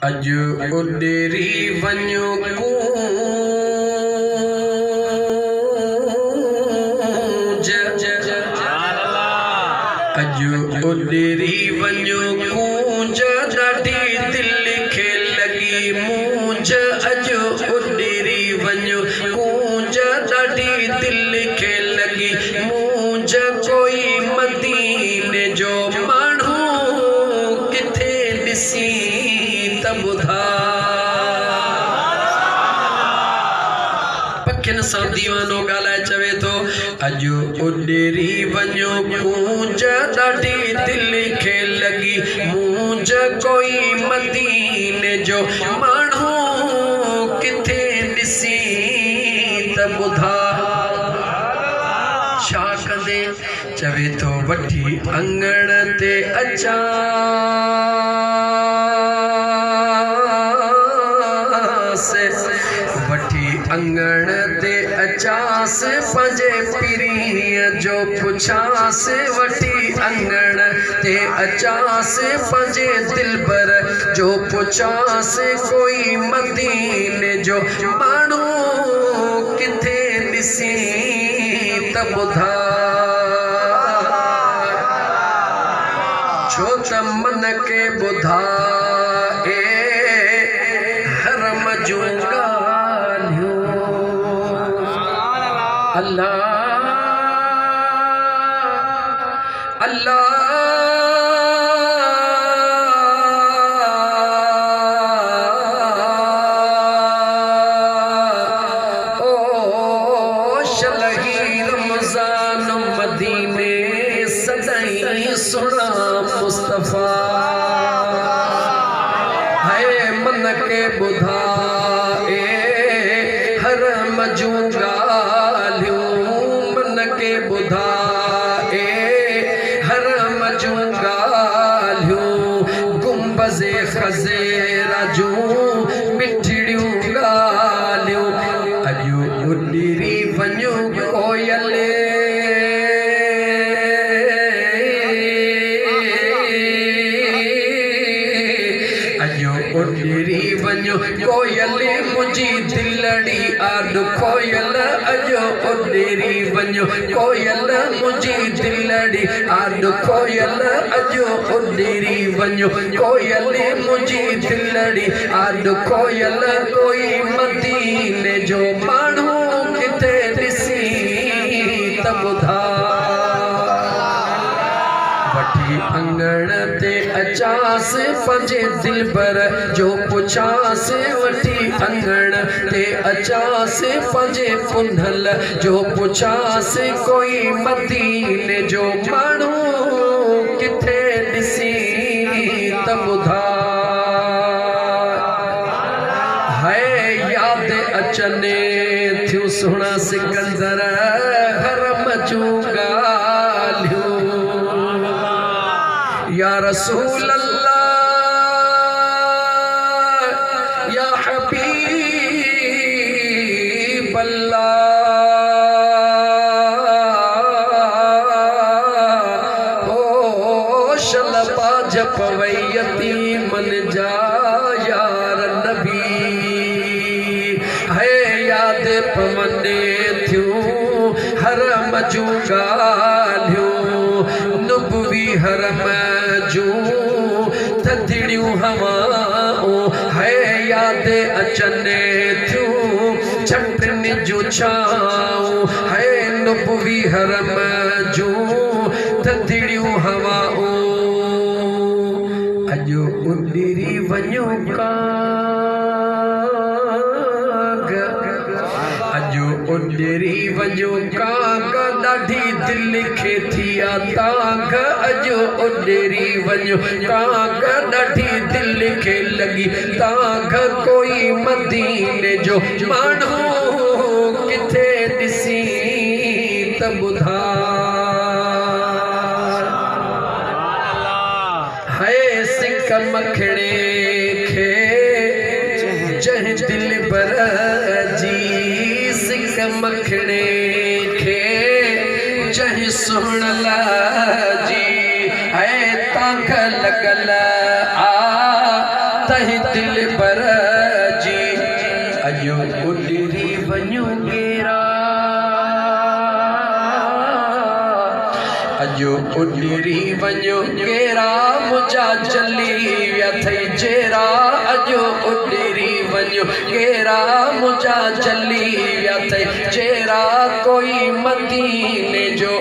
अज उडेरी वञो कूंज अज उडेरी वञो कूंज ॾाढी दिल खे लगी मूंझ अज उडेरी वञो कूंज ॾाढी दिल खे लगी मूंझ कोई मदीने जो माण्हू किथे ॾिसी पखिन सां दीवानो ॻाल्हाए चवे थो अज उडेरी वञो कूंज ॾाढी दिल खे लगी मूंझ कोई मदीने जो माण्हू किथे ॾिसी त ॿुधा छा कंदे चवे थो वठी अंगण ते अचां वठी अंगण ते अचास पंहिंजे पीरीअ जो पुछास वठी अंगण ते अचास पंहिंजे दिलबर जो पुछास कोई मदीने जो माण्हू किथे ॾिसी त ॿुधा छो त मन के ॿुधा अल्लाह अल्लाह ओ शलही रमज़ान मदीने सदाई सुना मुस्तफा है मन के बुधा ए हर मजूगा बुधा ए हर मजू गालियूं गुंबज़े खज़ेरा जूं मिठड़ियूं गालियूं अज उडेरी वञो कोयले अज उडेरी वञो कोयले मुंहिंजी दिलड़ी आॾ कोयल अज उडेरी वञो कोयल मुंहिंजी दिलड़ी आॾ कोयल अज उडेरी वञो कोयल मुंहिंजी दिलड़ी आॾ कोयल कोई मदीने जो माण्हू किथे ॾिसी त ॿुधा वठी अंगण ते अचास पंहिंजे दिलबर जो पुछास वठी अंगण ते अचास पंहिंजे पुनल जो पुछास कोई मदीने जो माण्हू किथे ॾिसी त ॿुधा है याद अचने थियूं सुहिणा सिकंदर हर मजूं ॻाल्हियूं या रसूल अल्लाह या हबीब अल्लाह ओ शलबा जपवई यतीमन जा यार नबी है याद पवने थियूं हर मजू ॻाल्हियूं नुबवी हरम थधिड़ियूं हवाऊं है याद अचने थियूं छटनि जूं छाऊं है नुबवी हरम जूं थधिड़ियूं हवाऊं अज उडेरी वञो काग अज उडेरी वञो काग ॾाढी दिल खे थिया ताग अज उडेरी वञो काग ॾाढी दिल खे लगी ताग कोई मदीने जो माण्हू किथे ॾिसी त ॿुधा है सिक मखणे खे जंहिं दिलबर जी सिक मखणे खे जंहिं सुहिणल जी है तांख लगल आ तहि दिल पर जी अजो उडरी वञो गेरा अजो उडरी वञो गेरा मुझा चली विया थई जेरा अजो उडरी वञो गेरा मुझा चली विया थई जेरा कोई मदीने जो